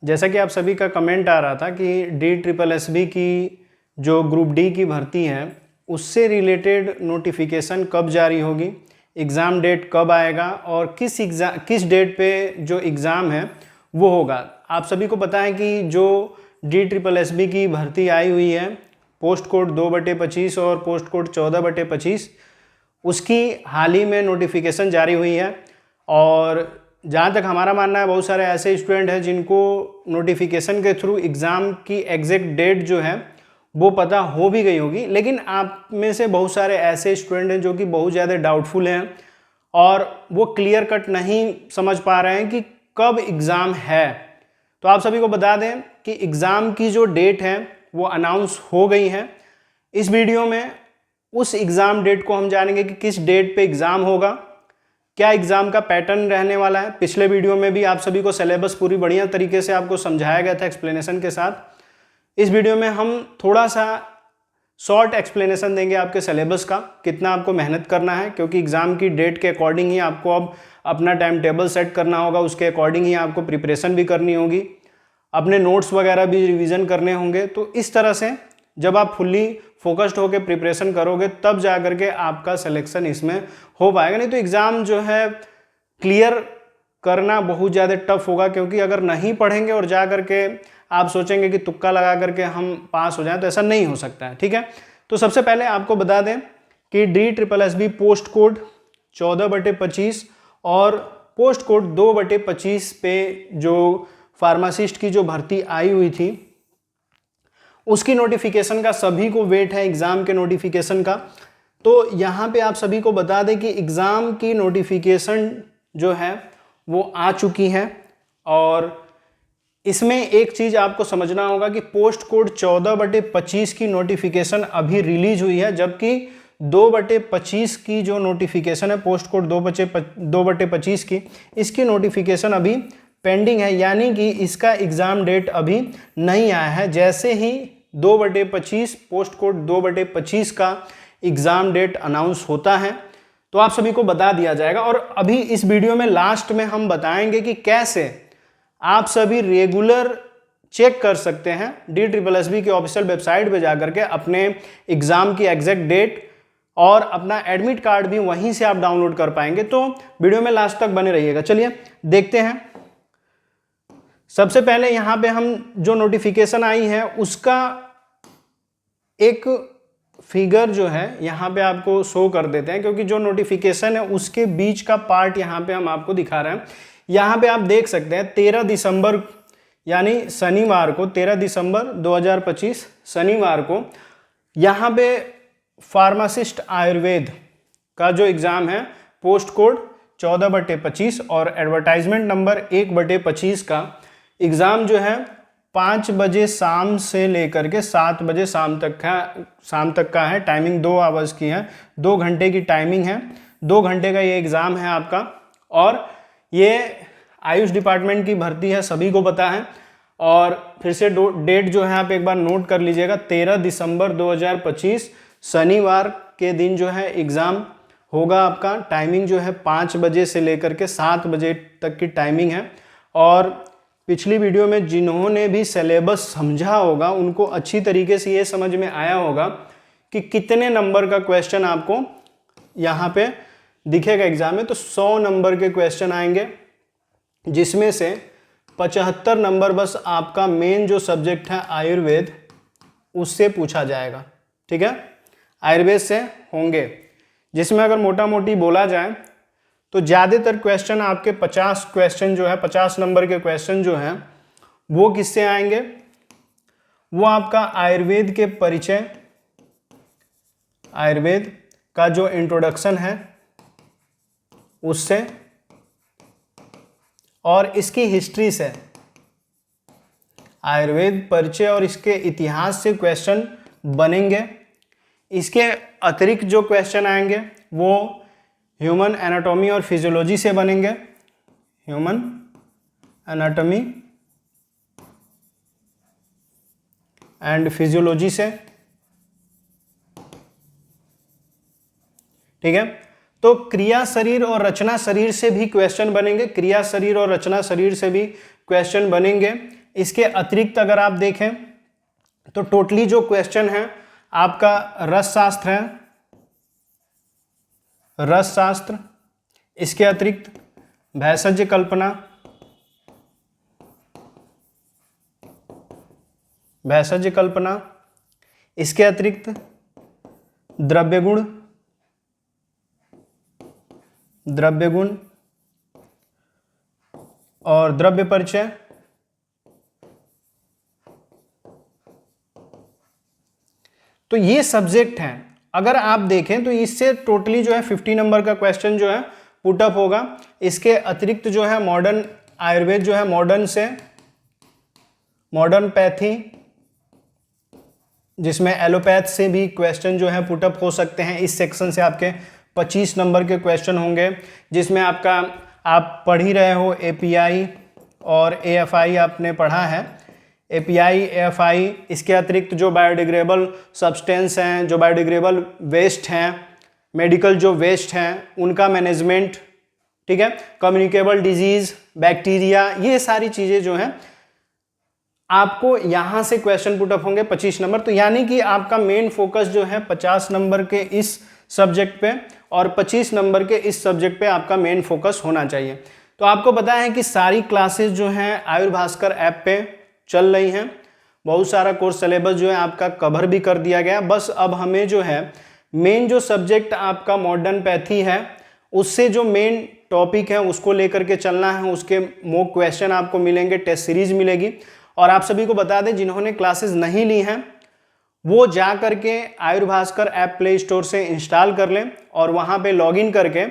जैसा कि आप सभी का कमेंट आ रहा था कि DSSB की जो ग्रुप डी की भर्ती है उससे रिलेटेड नोटिफिकेशन कब जारी होगी, एग्ज़ाम डेट कब आएगा और किस डेट पे जो एग्ज़ाम है वो होगा। आप सभी को पता है कि जो DSSB की भर्ती आई हुई है पोस्ट कोड 2/25 और पोस्ट कोड 14/25, उसकी हाल ही में नोटिफिकेशन जारी हुई है। और जहाँ तक हमारा मानना है बहुत सारे ऐसे स्टूडेंट हैं जिनको नोटिफिकेशन के थ्रू एग्ज़ाम की एग्जैक्ट डेट जो है वो पता हो भी गई होगी, लेकिन आप में से बहुत सारे ऐसे स्टूडेंट हैं जो कि बहुत ज़्यादा डाउटफुल हैं और वो क्लियर कट नहीं समझ पा रहे हैं कि कब एग्ज़ाम है। तो आप सभी को बता दें कि एग्ज़ाम की जो डेट है वो अनाउंस हो गई है। इस वीडियो में उस एग्ज़ाम डेट को हम जानेंगे कि किस डेट पे एग्ज़ाम होगा, क्या एग्ज़ाम का पैटर्न रहने वाला है। पिछले वीडियो में भी आप सभी को सिलेबस पूरी बढ़िया तरीके से आपको समझाया गया था एक्सप्लेनेशन के साथ। इस वीडियो में हम थोड़ा सा शॉर्ट एक्सप्लेनेशन देंगे आपके सिलेबस का, कितना आपको मेहनत करना है, क्योंकि एग्ज़ाम की डेट के अकॉर्डिंग ही आपको अब अपना टाइम टेबल सेट करना होगा, उसके अकॉर्डिंग ही आपको प्रिपरेशन भी करनी होगी, अपने नोट्स वगैरह भी रिवीजन करने होंगे। तो इस तरह से जब आप फुल्ली फोकस्ड होकर प्रिपरेशन करोगे तब जा करके आपका सिलेक्शन इसमें हो पाएगा, नहीं तो एग्ज़ाम जो है क्लियर करना बहुत ज़्यादा टफ होगा। क्योंकि अगर नहीं पढ़ेंगे और जा करके आप सोचेंगे कि तुक्का लगा करके हम पास हो जाएं तो ऐसा नहीं हो सकता है। ठीक है, तो सबसे पहले आपको बता दें कि DSSB पोस्ट कोड 14/25 और पोस्ट कोड 2/25 पे जो फार्मासिस्ट की जो भर्ती आई हुई थी उसकी नोटिफिकेशन का सभी को वेट है एग्ज़ाम के नोटिफिकेशन का। तो यहाँ पे आप सभी को बता दें कि एग्ज़ाम की नोटिफिकेशन जो है वो आ चुकी है। और इसमें एक चीज़ आपको समझना होगा कि पोस्ट कोड 14/25 की नोटिफिकेशन अभी रिलीज हुई है, जबकि 2/25 की जो नोटिफिकेशन है पोस्ट कोड 2/25 की, इसकी नोटिफिकेशन अभी पेंडिंग है, यानी कि इसका एग्ज़ाम डेट अभी नहीं आया है। जैसे ही 2/25 पोस्ट कोड 2/25 का एग्ज़ाम डेट अनाउंस होता है तो आप सभी को बता दिया जाएगा। और अभी इस वीडियो में लास्ट में हम बताएंगे कि कैसे आप सभी रेगुलर चेक कर सकते हैं DSSB की ऑफिशियल वेबसाइट पे जाकर के अपने एग्ज़ाम की एग्जैक्ट डेट, और अपना एडमिट कार्ड भी वहीं से आप डाउनलोड कर पाएंगे। तो वीडियो में लास्ट तक बने रहिएगा। चलिए देखते हैं। सबसे पहले यहाँ पे हम जो नोटिफिकेशन आई है उसका एक फिगर जो है यहाँ पे आपको शो कर देते हैं, क्योंकि जो नोटिफिकेशन है उसके बीच का पार्ट यहाँ पे हम आपको दिखा रहे हैं। यहाँ पे आप देख सकते हैं 13 दिसंबर यानी शनिवार को, 13 दिसंबर 2025 शनिवार को यहाँ पे फार्मासिस्ट आयुर्वेद का जो एग्ज़ाम है पोस्ट कोड 14/25 और एडवर्टाइजमेंट नंबर 1/25 का एग्ज़ाम जो है 5 बजे शाम से लेकर के 7 बजे शाम तक का है। टाइमिंग 2 आवर्स की है, 2 घंटे की टाइमिंग है, 2 घंटे का ये एग्ज़ाम है आपका। और ये आयुष डिपार्टमेंट की भर्ती है, सभी को पता है। और फिर से डेट जो है आप एक बार नोट कर लीजिएगा, 13 दिसंबर 2025 शनिवार के दिन जो है एग्ज़ाम होगा आपका। टाइमिंग जो है 5 बजे से लेकर के 7 बजे तक की टाइमिंग है। और पिछली वीडियो में जिन्होंने भी सिलेबस समझा होगा उनको अच्छी तरीके से ये समझ में आया होगा कि कितने नंबर का क्वेश्चन आपको यहाँ पे दिखेगा एग्जाम में। तो 100 नंबर के क्वेश्चन आएंगे, जिसमें से 75 नंबर बस आपका मेन जो सब्जेक्ट है आयुर्वेद उससे पूछा जाएगा। ठीक है, आयुर्वेद से होंगे, जिसमें अगर मोटा मोटी बोला जाए तो ज़्यादातर क्वेश्चन आपके 50 क्वेश्चन जो है 50 नंबर के क्वेश्चन जो हैं वो किससे आएंगे, वो आपका आयुर्वेद के परिचय, आयुर्वेद का जो इंट्रोडक्शन है उससे, और इसकी हिस्ट्री से, आयुर्वेद परिचय और इसके इतिहास से क्वेश्चन बनेंगे। इसके अतिरिक्त जो क्वेश्चन आएंगे वो ह्यूमन एनाटॉमी और फिजियोलॉजी से बनेंगे, ह्यूमन एनाटॉमी एंड फिजियोलॉजी से। ठीक है, तो क्रिया शरीर और रचना शरीर से भी क्वेश्चन बनेंगे, क्रिया शरीर और रचना शरीर से भी क्वेश्चन बनेंगे। इसके अतिरिक्त अगर आप देखें तो टोटली जो क्वेश्चन है आपका रसशास्त्र है, रसशास्त्र, इसके अतिरिक्त भैषज कल्पना, भैषज कल्पना, इसके अतिरिक्त द्रव्य गुण, द्रव्य गुण और द्रव्य परिचय, तो ये सब्जेक्ट हैं। अगर आप देखें तो इससे टोटली जो है 50 नंबर का क्वेश्चन जो है पुटअप होगा। इसके अतिरिक्त जो है मॉडर्न आयुर्वेद जो है, मॉडर्न से मॉडर्न पैथी, जिसमें एलोपैथ से भी क्वेश्चन जो है पुटअप हो सकते हैं। इस सेक्शन से आपके 25 नंबर के क्वेश्चन होंगे, जिसमें आपका आप पढ़ ही रहे हो एपीआई और एएफआई आपने पढ़ा है, एपीआई एएफआई। इसके अतिरिक्त जो बायोडिग्रेडेबल सब्सटेंस हैं, जो बायोडिग्रेडेबल वेस्ट हैं, मेडिकल जो वेस्ट हैं उनका मैनेजमेंट, ठीक है, कम्युनिकेबल डिजीज, बैक्टीरिया, ये सारी चीज़ें जो हैं आपको यहाँ से क्वेश्चन पुटअप होंगे 25 नंबर। तो यानी कि आपका मेन फोकस जो है 50 नंबर के इस सब्जेक्ट पे और 25 नंबर के इस सब्जेक्ट पे आपका मेन फोकस होना चाहिए। तो आपको पता है कि सारी क्लासेस जो हैं आयुर्भास्कर ऐप पे चल रही हैं, बहुत सारा कोर्स सिलेबस जो है आपका कवर भी कर दिया गया। बस अब हमें जो है मेन जो सब्जेक्ट आपका मॉडर्न पैथी है, उससे जो मेन टॉपिक है उसको लेकर के चलना है। उसके मॉक क्वेश्चन आपको मिलेंगे, टेस्ट सीरीज मिलेगी। और आप सभी को बता दें, जिन्होंने क्लासेस नहीं ली हैं वो जा करके आयुर्भास्कर ऐप प्ले स्टोर से इंस्टॉल कर लें और वहाँ पे लॉगिन करके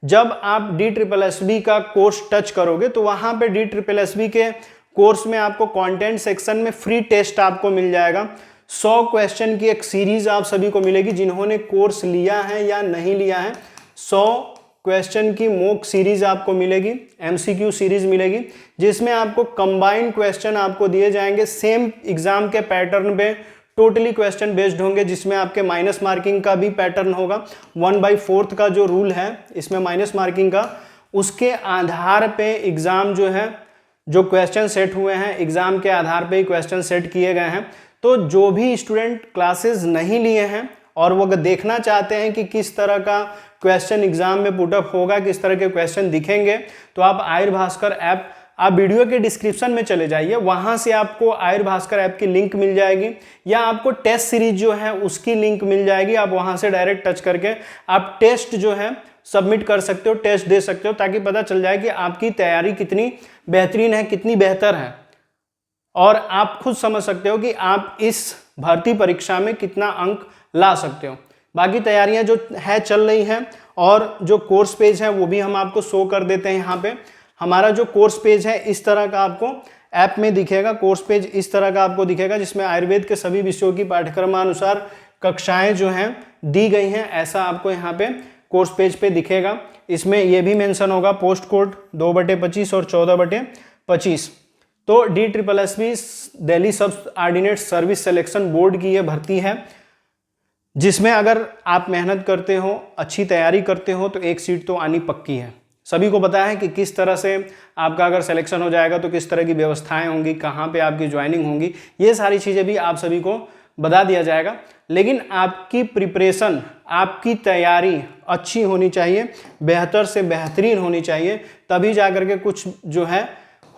जब आप DSSB का कोर्स टच करोगे तो वहाँ पे DSSB के कोर्स में आपको कंटेंट सेक्शन में फ्री टेस्ट आपको मिल जाएगा। 100 क्वेश्चन की एक सीरीज आप सभी को मिलेगी। जिन्होंने कोर्स लिया है या नहीं लिया है, 100 क्वेश्चन की मॉक सीरीज आपको मिलेगी, MCQ सीरीज मिलेगी, जिसमें आपको कंबाइंड क्वेश्चन आपको दिए जाएंगे सेम एग्जाम के पैटर्न पे, टोटली क्वेश्चन बेस्ड होंगे, जिसमें आपके माइनस मार्किंग का भी पैटर्न होगा। 1/4 का जो रूल है इसमें माइनस मार्किंग का, उसके आधार पे एग्जाम जो है, जो क्वेश्चन सेट हुए हैं एग्जाम के आधार पे ही क्वेश्चन सेट किए गए हैं। तो जो भी स्टूडेंट क्लासेस नहीं लिए हैं और वो देखना चाहते हैं कि किस तरह का क्वेश्चन एग्जाम में पुटअप होगा, किस तरह के क्वेश्चन दिखेंगे, तो आप आयुर्भास्कर ऐप, आप वीडियो के डिस्क्रिप्शन में चले जाइए, वहां से आपको आयुर्भास्कर ऐप की लिंक मिल जाएगी या आपको टेस्ट सीरीज जो है उसकी लिंक मिल जाएगी। आप वहां से डायरेक्ट टच करके आप टेस्ट जो है सबमिट कर सकते हो, टेस्ट दे सकते हो, ताकि पता चल जाए कि आपकी तैयारी कितनी बेहतरीन है, कितनी बेहतर है, और आप खुद समझ सकते हो कि आप इस भर्ती परीक्षा में कितना अंक ला सकते हो। बाकी तैयारियां जो है चल रही हैं और जो कोर्स पेज है वो भी हम आपको शो कर देते हैं। यहाँ पे हमारा जो कोर्स पेज है इस तरह का आपको ऐप में दिखेगा, कोर्स पेज इस तरह का आपको दिखेगा, जिसमें आयुर्वेद के सभी विषयों की पाठ्यक्रमानुसार कक्षाएं जो हैं दी गई हैं, ऐसा आपको यहाँ पे कोर्स पेज पे दिखेगा। इसमें यह भी मेंशन होगा पोस्ट कोड 2/25 और 14/25। तो DSSB दिल्ली सब ऑर्डिनेट सर्विस सिलेक्शन बोर्ड की ये भर्ती है, जिसमें अगर आप मेहनत करते हो, अच्छी तैयारी करते हो तो एक सीट तो आनी पक्की है। सभी को पता है कि किस तरह से आपका अगर सिलेक्शन हो जाएगा तो किस तरह की व्यवस्थाएं होंगी, कहाँ पे आपकी ज्वाइनिंग होंगी, ये सारी चीज़ें भी आप सभी को बता दिया जाएगा। लेकिन आपकी प्रिपरेशन, आपकी तैयारी अच्छी होनी चाहिए, बेहतर से बेहतरीन होनी चाहिए, तभी जा करके कुछ जो है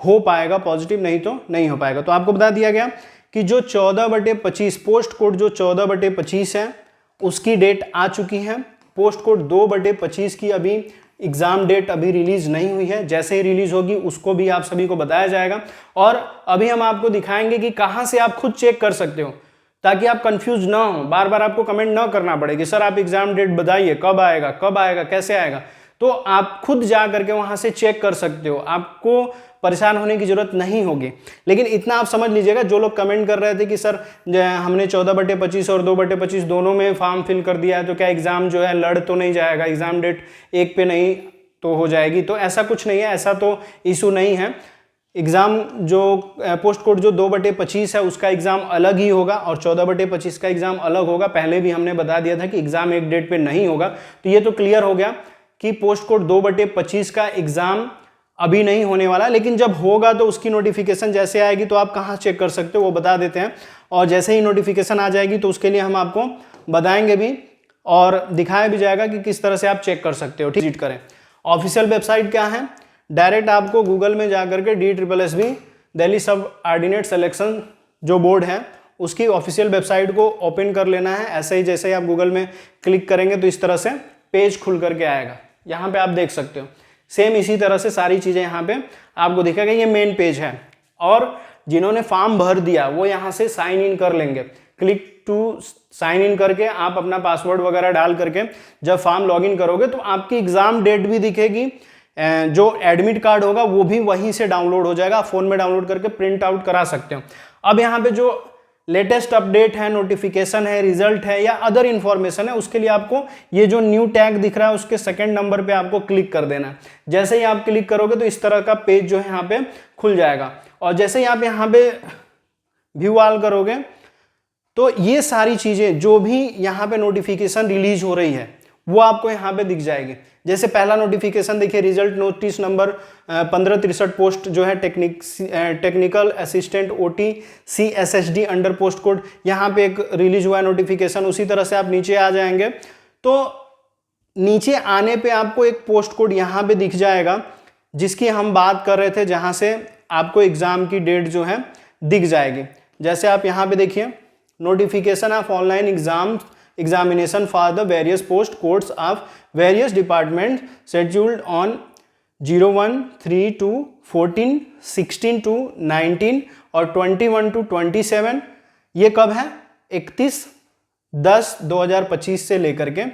हो पाएगा पॉजिटिव, नहीं तो नहीं हो पाएगा। तो आपको बता दिया गया कि जो 14/25 पोस्ट कोड जो 14/25 है उसकी डेट आ चुकी है। पोस्ट कोड 2/25 की अभी एग्जाम डेट अभी रिलीज नहीं हुई है, जैसे ही रिलीज होगी उसको भी आप सभी को बताया जाएगा। और अभी हम आपको दिखाएंगे कि कहां से आप खुद चेक कर सकते हो, ताकि आप कंफ्यूज ना हो, बार बार आपको कमेंट ना करना पड़े कि सर आप एग्जाम डेट बताइए कब आएगा, कब आएगा, कैसे आएगा। तो आप खुद जा करके वहां से चेक कर सकते हो, आपको परेशान होने की जरूरत नहीं होगी। लेकिन इतना आप समझ लीजिएगा, जो लोग कमेंट कर रहे थे कि सर हमने 14/25 और 2/25 दोनों में फॉर्म फिल कर दिया है, तो क्या एग्जाम जो है लड़ तो नहीं जाएगा, एग्जाम डेट एक पे नहीं तो हो जाएगी? तो ऐसा कुछ नहीं है, ऐसा तो इशू नहीं है। एग्जाम जो पोस्ट कोड जो 2/25 है उसका एग्जाम अलग ही होगा और 14/25 का एग्जाम अलग होगा। पहले भी हमने बता दिया था कि एग्जाम एक डेट पे नहीं होगा, तो ये तो क्लियर हो गया कि पोस्ट कोड 2/25 का एग्जाम अभी नहीं होने वाला, लेकिन जब होगा तो उसकी नोटिफिकेशन जैसे आएगी तो आप कहाँ चेक कर सकते हो वो बता देते हैं। और जैसे ही नोटिफिकेशन आ जाएगी तो उसके लिए हम आपको बताएंगे भी और दिखाया भी जाएगा कि किस तरह से आप चेक कर सकते हो। ठीक, विजिट करें। ऑफिशियल वेबसाइट क्या है, डायरेक्ट आपको गूगल में जा करके DSSB दिल्ली सब ऑर्डिनेट सिलेक्शन जो बोर्ड है उसकी ऑफिशियल वेबसाइट को ओपन कर लेना है। ऐसे ही जैसे ही आप गूगल में क्लिक करेंगे तो इस तरह से पेज खुल करके आएगा। यहाँ पे आप देख सकते हो सेम इसी तरह से सारी चीज़ें यहाँ पे आपको दिखेगा। ये मेन पेज है और जिन्होंने फॉर्म भर दिया वो यहाँ से साइन इन कर लेंगे। क्लिक टू साइन इन करके आप अपना पासवर्ड वगैरह डाल करके जब फॉर्म लॉगिन करोगे तो आपकी एग्जाम डेट भी दिखेगी, जो एडमिट कार्ड होगा वो भी वहीं से डाउनलोड हो जाएगा। फोन में डाउनलोड करके प्रिंट आउट करा सकते हो। अब यहाँ पे जो लेटेस्ट अपडेट है, नोटिफिकेशन है, रिजल्ट है या अदर इंफॉर्मेशन है, उसके लिए आपको ये जो न्यू टैग दिख रहा है उसके सेकंड नंबर पे आपको क्लिक कर देना है। जैसे ही आप क्लिक करोगे तो इस तरह का पेज जो है यहाँ पे खुल जाएगा। और जैसे ही आप यहाँ पे व्यू ऑल करोगे तो ये सारी चीजें जो भी यहाँ पे नोटिफिकेशन रिलीज हो रही है वो आपको यहाँ पे दिख जाएगी। जैसे पहला नोटिफिकेशन देखिए, रिजल्ट नोटिस नंबर 1563 पोस्ट जो है technical assistant OT CSSD under post code, यहाँ पे एक रिलीज हुआ है नोटिफिकेशन। उसी तरह से आप नीचे आ जाएंगे तो नीचे आने पे आपको एक पोस्ट कोड यहाँ पे दिख जाएगा जिसकी हम बात कर रहे थे, जहाँ से आपको एग्जाम की डेट जो है दिख जाएगी। जैसे आप यहाँ पे देखिए, notification of online examination for the various post codes of various department scheduled on 01/3 to 14, 16 to 19 और 21 to 27। ये कब है? 31/10/2025 से लेकर के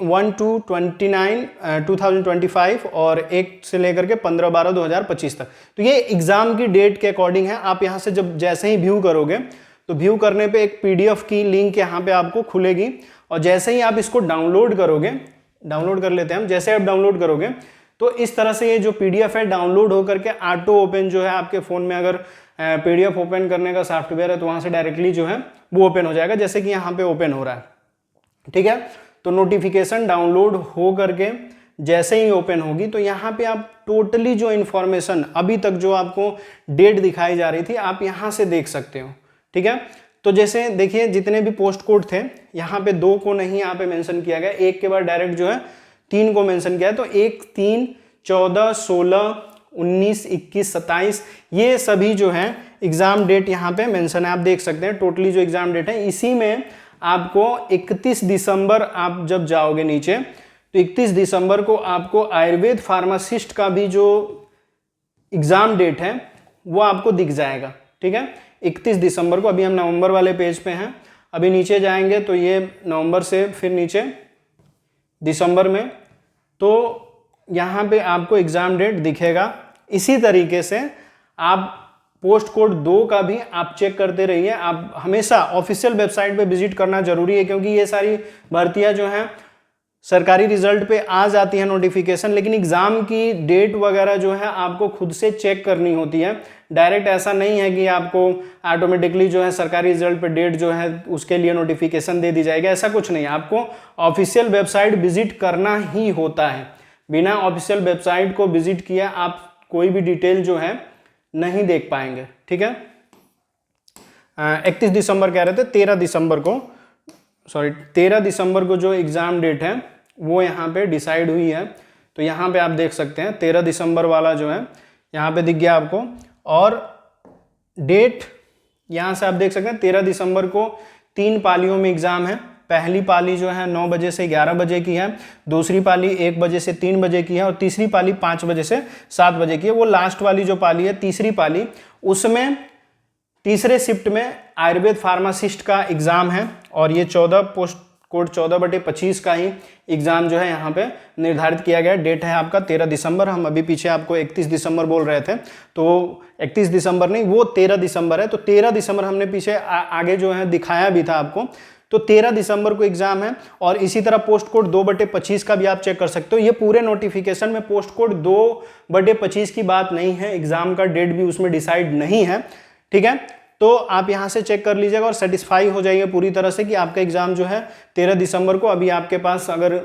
1 to 29 2025 और 1 से लेकर के 15/12/2025 तक। तो ये एग्जाम की डेट के अकॉर्डिंग है। आप यहाँ से जब जैसे ही व्यू करोगे तो व्यू करने पे एक PDF की लिंक यहाँ पे आपको खुलेगी और जैसे ही आप इसको डाउनलोड करोगे, डाउनलोड कर लेते हैं हम, जैसे आप डाउनलोड करोगे तो इस तरह से ये जो PDF है डाउनलोड होकर के ऑटो ओपन जो है आपके फ़ोन में, अगर PDF ओपन करने का सॉफ्टवेयर है तो वहाँ से डायरेक्टली जो है वो ओपन हो जाएगा, जैसे कि यहाँ पे ओपन हो रहा है। ठीक है, तो नोटिफिकेशन डाउनलोड हो करके जैसे ही ओपन होगी तो यहाँ पे आप टोटली जो इन्फॉर्मेशन अभी तक जो आपको डेट दिखाई जा रही थी आप यहाँ से देख सकते हो। ठीक है, तो जैसे देखिए जितने भी पोस्ट कोड थे यहाँ पे 2 को नहीं यहाँ पे मेंशन किया गया, 1 के बाद डायरेक्ट जो है 3 को मेंशन किया है। तो 1, 3, 14, 16, 19, 21, 27 ये सभी जो है एग्जाम डेट यहाँ पे मेंशन है। आप देख सकते हैं टोटली जो एग्जाम डेट है, इसी में आपको 31 दिसंबर आप जब जाओगे नीचे तो 31 दिसंबर को आपको आयुर्वेद फार्मासिस्ट का भी जो एग्जाम डेट है वो आपको दिख जाएगा। ठीक है, 31 दिसंबर को। अभी हम नवंबर वाले पेज पे हैं, अभी नीचे जाएंगे तो ये नवंबर से फिर नीचे दिसंबर में, तो यहाँ पे आपको एग्जाम डेट दिखेगा। इसी तरीके से आप पोस्ट कोड 2 का भी आप चेक करते रहिए। आप हमेशा ऑफिशियल वेबसाइट पे विजिट करना जरूरी है, क्योंकि ये सारी भर्तियां जो हैं सरकारी रिजल्ट पे आ जाती है नोटिफिकेशन, लेकिन एग्जाम की डेट वगैरह जो है आपको खुद से चेक करनी होती है। डायरेक्ट ऐसा नहीं है कि आपको ऑटोमेटिकली जो है सरकारी रिजल्ट पे डेट जो है उसके लिए नोटिफिकेशन दे दी जाएगी, ऐसा कुछ नहीं है। आपको ऑफिशियल वेबसाइट विजिट करना ही होता है। बिना ऑफिशियल वेबसाइट को विजिट किया आप कोई भी डिटेल जो है नहीं देख पाएंगे। ठीक है, 31 दिसंबर कह रहे थे, 13 दिसंबर को जो एग्जाम डेट है वो यहाँ पे डिसाइड हुई है। तो यहाँ पे आप देख सकते हैं 13 दिसंबर वाला जो है यहाँ पे दिख गया आपको, और डेट यहाँ से आप देख सकते हैं 13 दिसंबर को 3 पालियों में एग्जाम है। पहली पाली जो है 9 बजे से 11 बजे की है, दूसरी पाली 1 बजे से 3 बजे की है और तीसरी पाली 5 बजे से 7 बजे की है। वो लास्ट वाली जो पाली है, तीसरी पाली, उसमें तीसरे शिफ्ट में आयुर्वेद फार्मासिस्ट का एग्जाम है और ये 14 पोस्ट कोड 14/25 का ही एग्जाम जो है यहाँ पे निर्धारित किया गया। डेट है आपका 13 दिसंबर। हम अभी पीछे आपको 31 दिसंबर बोल रहे थे, तो 31 दिसंबर नहीं, वो 13 दिसंबर है। तो 13 दिसंबर हमने पीछे आगे जो है दिखाया भी था आपको। तो 13 दिसंबर को एग्जाम है और इसी तरह पोस्ट कोड 2/25 का भी आप चेक कर सकते हो। ये पूरे नोटिफिकेशन में पोस्ट कोड 2/25 की बात नहीं है, एग्जाम का डेट भी उसमें डिसाइड नहीं है। ठीक है, तो आप यहाँ से चेक कर लीजिएगा और सेटिस्फाई हो जाइए पूरी तरह से कि आपका एग्जाम जो है 13 दिसंबर को, अभी आपके पास अगर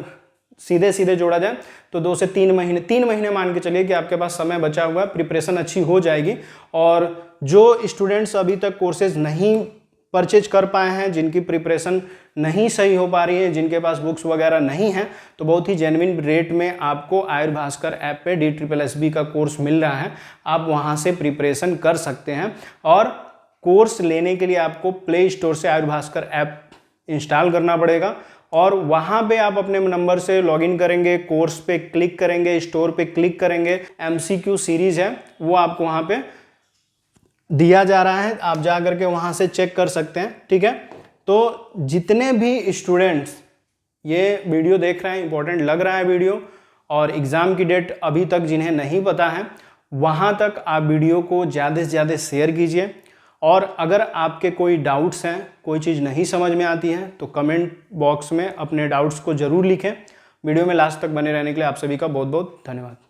सीधे सीधे जोड़ा जाए तो 2 से 3 महीने, 3 महीने मान के चलिए कि आपके पास समय बचा हुआ है, प्रिपरेशन अच्छी हो जाएगी। और जो स्टूडेंट्स अभी तक कोर्सेज नहीं परचेज कर पाए हैं, जिनकी प्रिपरेशन नहीं सही हो पा रही है, जिनके पास बुक्स वगैरह नहीं है, तो बहुत ही जेन्युइन रेट में आपको आयुर्भास्कर ऐप पे DSSB का कोर्स मिल रहा है। आप वहाँ से प्रिपरेशन कर सकते हैं और कोर्स लेने के लिए आपको प्ले स्टोर से आयुर्भास्कर ऐप इंस्टॉल करना पड़ेगा और वहाँ पे आप अपने नंबर से लॉगिन करेंगे, कोर्स पे क्लिक करेंगे, स्टोर पे क्लिक करेंगे, MCQ सीरीज है वो आपको वहाँ पे दिया जा रहा है, आप जा करके वहाँ से चेक कर सकते हैं। ठीक है, तो जितने भी स्टूडेंट्स ये वीडियो देख रहे हैं, इंपॉर्टेंट लग रहा है वीडियो, और एग्ज़ाम की डेट अभी तक जिन्हें नहीं पता है, वहाँ तक आप वीडियो को ज़्यादा से ज़्यादा शेयर कीजिए। और अगर आपके कोई डाउट्स हैं, कोई चीज़ नहीं समझ में आती है, तो कमेंट बॉक्स में अपने डाउट्स को ज़रूर लिखें। वीडियो में लास्ट तक बने रहने के लिए आप सभी का बहुत बहुत धन्यवाद।